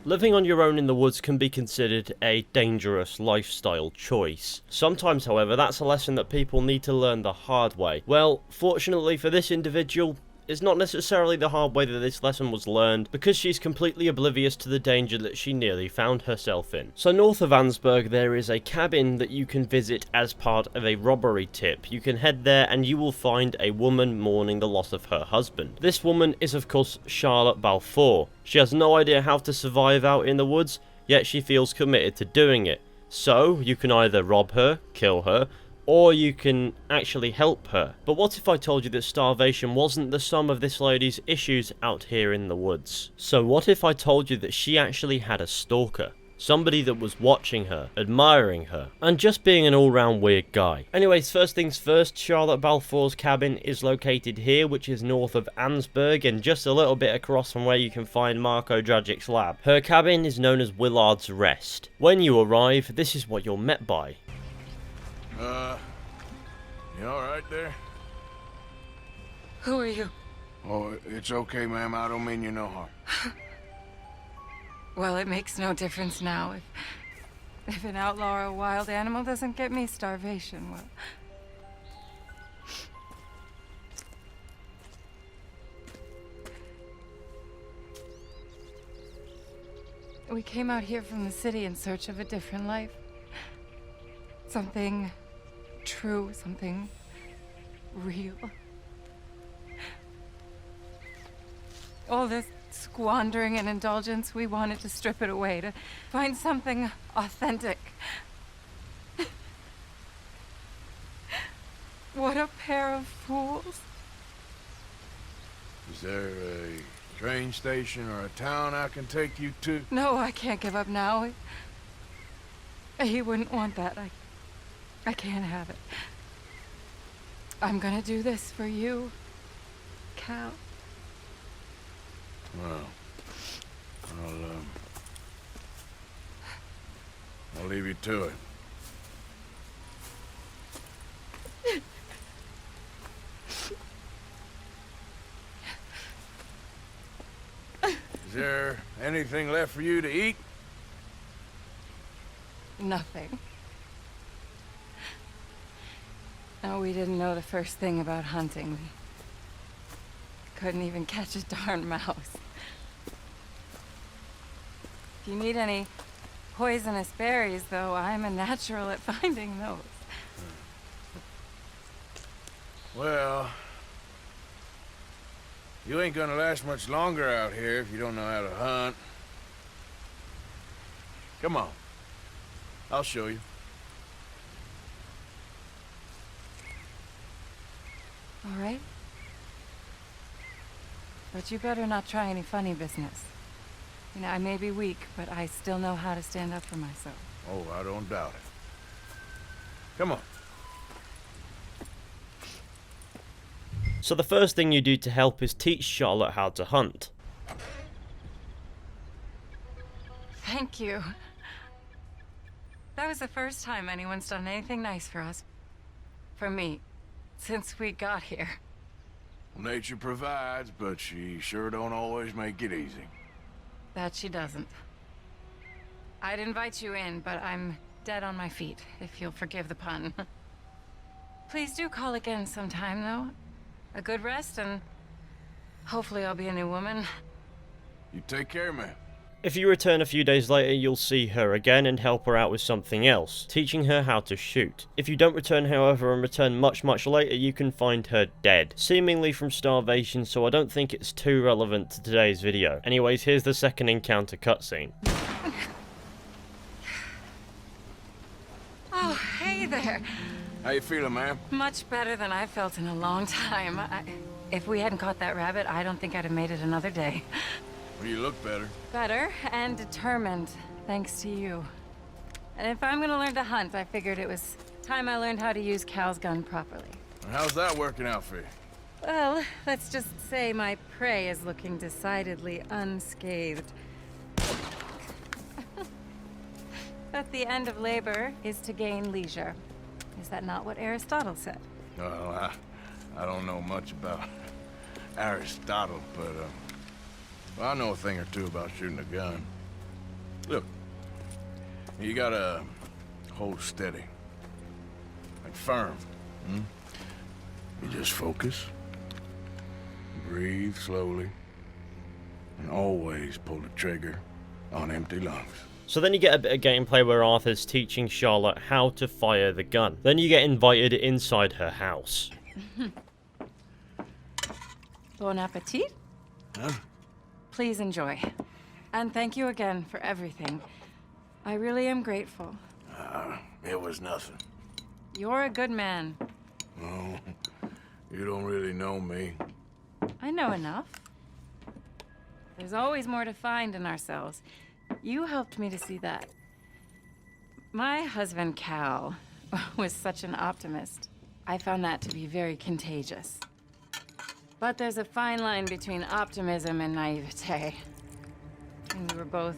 Living on your own in the woods can be considered a dangerous lifestyle choice. Sometimes, however, that's a lesson that people need to learn the hard way. Well, fortunately for this individual, it's not necessarily the hard way that this lesson was learned, because she's completely oblivious to the danger that she nearly found herself in. So north of Ansburg there is a cabin that you can visit as part of a robbery tip. You can head there and you will find a woman mourning the loss of her husband. This woman is of course Charlotte Balfour. She has no idea how to survive out in the woods, yet she feels committed to doing it. So you can either rob her, kill her, or you can actually help her. But what if I told you that starvation wasn't the sum of this lady's issues out here in the woods? So what if I told you that she actually had a stalker? Somebody that was watching her, admiring her, and just being an all-round weird guy. Anyways, first things first, Charlotte Balfour's cabin is located here, which is north of Ansburg and just a little bit across from where you can find Marco Dragic's lab. Her cabin is known as Willard's Rest. When you arrive, this is what you're met by. You alright there? Who are you? Oh, it's okay, ma'am. I don't mean you no harm. Well, it makes no difference now. If an outlaw or a wild animal doesn't get me, starvation will. We came out here from the city in search of a different life. Something true, something real. All this squandering and indulgence, we wanted to strip it away, to find something authentic. What a pair of fools. Is there a train station or a town I can take you to? No, I can't give up now. He wouldn't want that. I can't have it. I'm gonna do this for you, Cal. Well, I'll leave you to it. Is there anything left for you to eat? Nothing. No, we didn't know the first thing about hunting. We couldn't even catch a darn mouse. If you need any poisonous berries, though, I'm a natural at finding those. Well, you ain't gonna last much longer out here if you don't know how to hunt. Come on. I'll show you. All right. But you better not try any funny business. You know, I may be weak, but I still know how to stand up for myself. Oh, I don't doubt it. Come on. So the first thing you do to help is teach Charlotte how to hunt. Thank you. That was the first time anyone's done anything nice for us. For me. Since we got here. Nature provides, but she sure don't always make it easy. That she doesn't. I'd invite you in, but I'm dead on my feet, if you'll forgive the pun. Please do call again sometime, though. A good rest, and hopefully I'll be a new woman. You take care, man. If you return a few days later, you'll see her again and help her out with something else, teaching her how to shoot. If you don't return, however, and return much later, you can find her dead, seemingly from starvation, so I don't think it's too relevant to today's video. Anyways, here's the second encounter cutscene. Oh, hey there. How you feeling, ma'am? Much better than I've felt in a long time. If we hadn't caught that rabbit, I don't think I'd have made it another day. Well, you look better. Better and determined, thanks to you. And if I'm gonna learn to hunt, I figured it was time I learned how to use Cal's gun properly. How's that working out for you? Well, let's just say my prey is looking decidedly unscathed. But the end of labor is to gain leisure. Is that not what Aristotle said? Well, I don't know much about Aristotle, but well, I know a thing or two about shooting a gun. Look, you gotta hold steady. Like firm. You just focus. Breathe slowly. And always pull the trigger on empty lungs. So then you get a bit of gameplay where Arthur's teaching Charlotte how to fire the gun. Then you get invited inside her house. Bon appetit. Huh? Please enjoy. And thank you again for everything. I really am grateful. It was nothing. You're a good man. Oh, you don't really know me. I know enough. There's always more to find in ourselves. You helped me to see that. My husband, Cal, was such an optimist. I found that to be very contagious. But there's a fine line between optimism and naivete. And we were both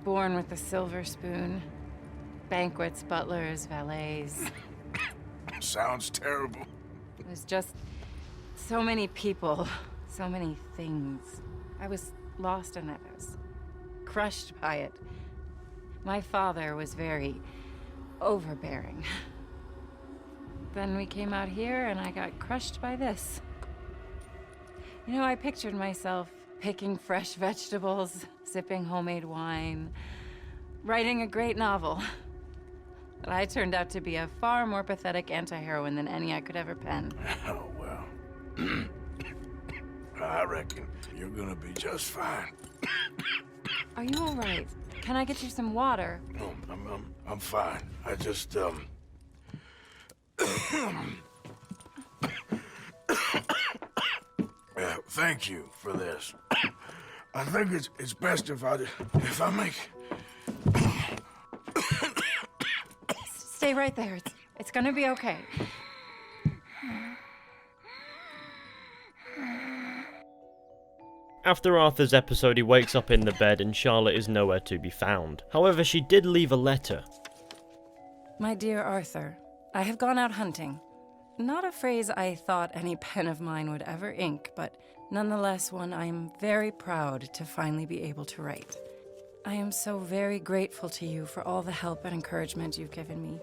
born with a silver spoon. Banquets, butlers, valets. Sounds terrible. It was just so many people, so many things. I was lost in it. I was crushed by it. My father was very overbearing. Then we came out here and I got crushed by this. You know, I pictured myself picking fresh vegetables, sipping homemade wine, writing a great novel. But I turned out to be a far more pathetic anti-heroine than any I could ever pen. Oh, well. I reckon you're gonna be just fine. Are you all right? Can I get you some water? No, I'm fine. I just, thank you for this. I think it's best if I make... Stay right there. It's gonna be okay. After Arthur's episode, he wakes up in the bed and Charlotte is nowhere to be found. However, she did leave a letter. My dear Arthur, I have gone out hunting. Not a phrase I thought any pen of mine would ever ink, but nonetheless one I am very proud to finally be able to write. I am so very grateful to you for all the help and encouragement you've given me.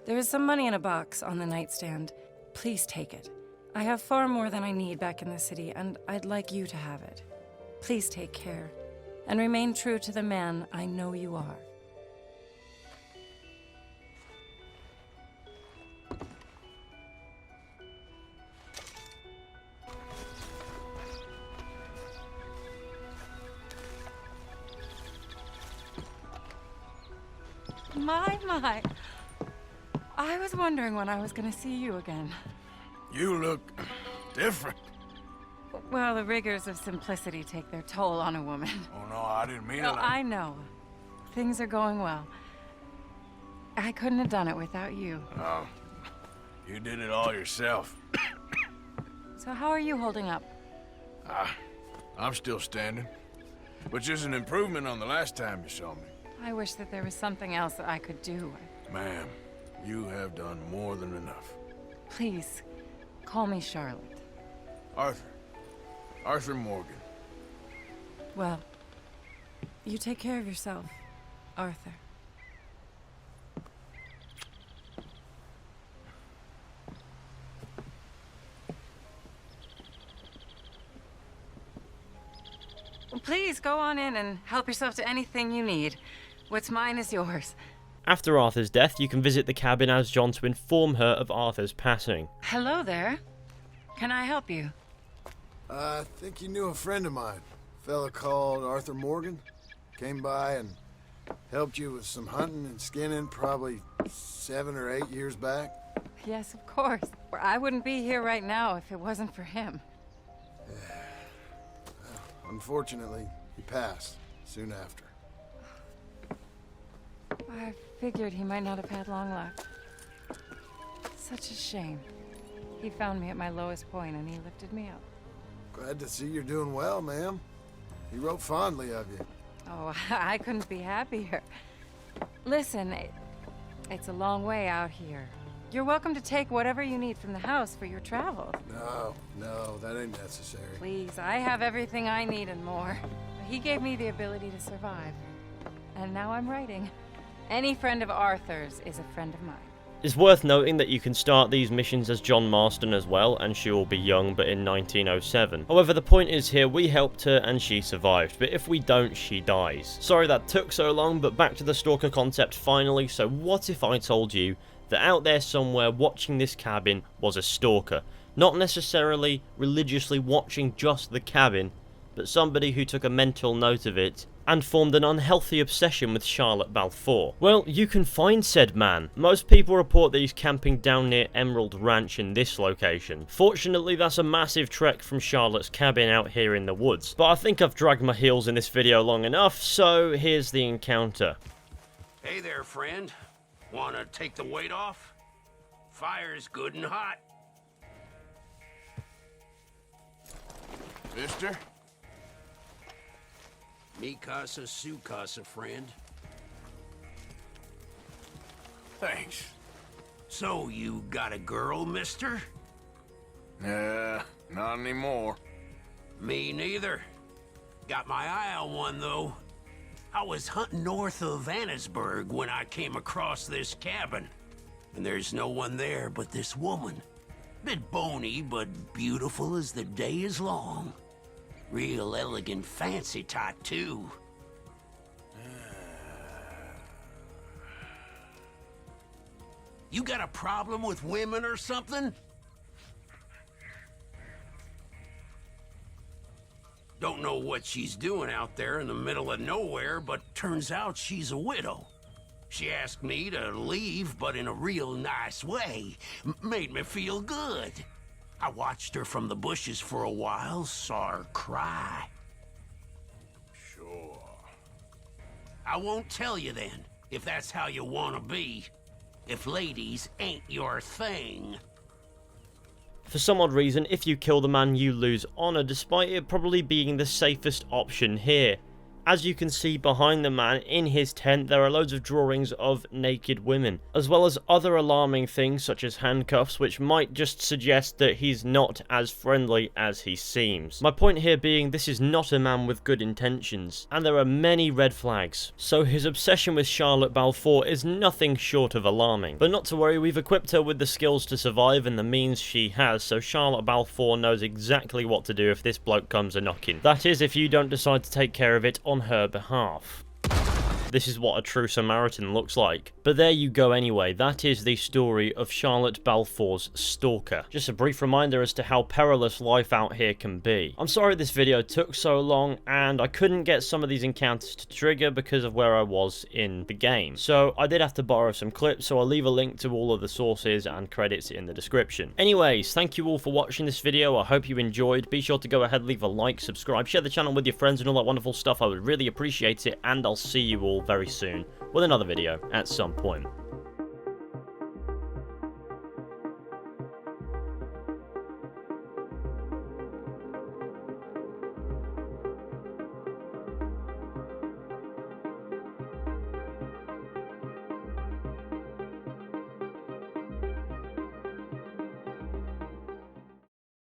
There is some money in a box on the nightstand. Please take it. I have far more than I need back in the city, and I'd like you to have it. Please take care, and remain true to the man I know you are. My. I was wondering when I was gonna see you again. You look different. Well, the rigors of simplicity take their toll on a woman. Oh, no, I didn't mean No, it. I know. Things are going well. I couldn't have done it without you. Oh, you did it all yourself. So how are you holding up? I'm still standing, which is an improvement on the last time you saw me. I wish that there was something else that I could do. Ma'am, you have done more than enough. Please, call me Charlotte. Arthur Morgan. Well, you take care of yourself, Arthur. Well, please go on in and help yourself to anything you need. What's mine is yours. After Arthur's death, you can visit the cabin as John to inform her of Arthur's passing. Hello there. Can I help you? I think you knew a friend of mine, a fella called Arthur Morgan. Came by and helped you with some hunting and skinning probably 7 or 8 years back. Yes, of course. I wouldn't be here right now if it wasn't for him. Unfortunately, he passed soon after. I figured he might not have had long left. Such a shame. He found me at my lowest point and he lifted me up. Glad to see you're doing well, ma'am. He wrote fondly of you. Oh, I couldn't be happier. Listen, it's a long way out here. You're welcome to take whatever you need from the house for your travels. No, that ain't necessary. Please, I have everything I need and more. He gave me the ability to survive. And now I'm writing. Any friend of Arthur's is a friend of mine. It's worth noting that you can start these missions as John Marston as well, and she will be young, but in 1907. However, the point is here, we helped her and she survived, but if we don't, she dies. Sorry that took so long, but back to the Stalker concept finally. So what if I told you that out there somewhere watching this cabin was a stalker? Not necessarily religiously watching just the cabin, but somebody who took a mental note of it and formed an unhealthy obsession with Charlotte Balfour. Well, you can find said man. Most people report that he's camping down near Emerald Ranch in this location. Fortunately, that's a massive trek from Charlotte's cabin out here in the woods. But I think I've dragged my heels in this video long enough, so here's the encounter. Hey there, friend. Wanna take the weight off? Fire's good and hot. Mister? Mi casa, su casa, friend. Thanks. So, you got a girl, mister? Nah, not anymore. Me neither. Got my eye on one, though. I was hunting north of Annesburg when I came across this cabin. And there's no one there but this woman. Bit bony, but beautiful as the day is long. Real elegant, fancy type, too. You got a problem with women or something? Don't know what she's doing out there in the middle of nowhere, but turns out she's a widow. She asked me to leave, but in a real nice way. Made me feel good. I watched her from the bushes for a while, saw her cry. Sure. I won't tell you then, if that's how you want to be. If ladies ain't your thing. For some odd reason, if you kill the man, you lose honor, despite it probably being the safest option here. As you can see behind the man in his tent, there are loads of drawings of naked women, as well as other alarming things such as handcuffs, which might just suggest that he's not as friendly as he seems. My point here being, this is not a man with good intentions, and there are many red flags, so his obsession with Charlotte Balfour is nothing short of alarming. But not to worry, we've equipped her with the skills to survive and the means she has, so Charlotte Balfour knows exactly what to do if this bloke comes a-knocking. That is, if you don't decide to take care of it on her behalf. This is what a true Samaritan looks like. But there you go anyway, that is the story of Charlotte Balfour's Stalker. Just a brief reminder as to how perilous life out here can be. I'm sorry this video took so long, and I couldn't get some of these encounters to trigger because of where I was in the game. So I did have to borrow some clips, so I'll leave a link to all of the sources and credits in the description. Anyways, thank you all for watching this video, I hope you enjoyed. Be sure to go ahead, leave a like, subscribe, share the channel with your friends and all that wonderful stuff, I would really appreciate it, and I'll see you all very soon with another video at some point.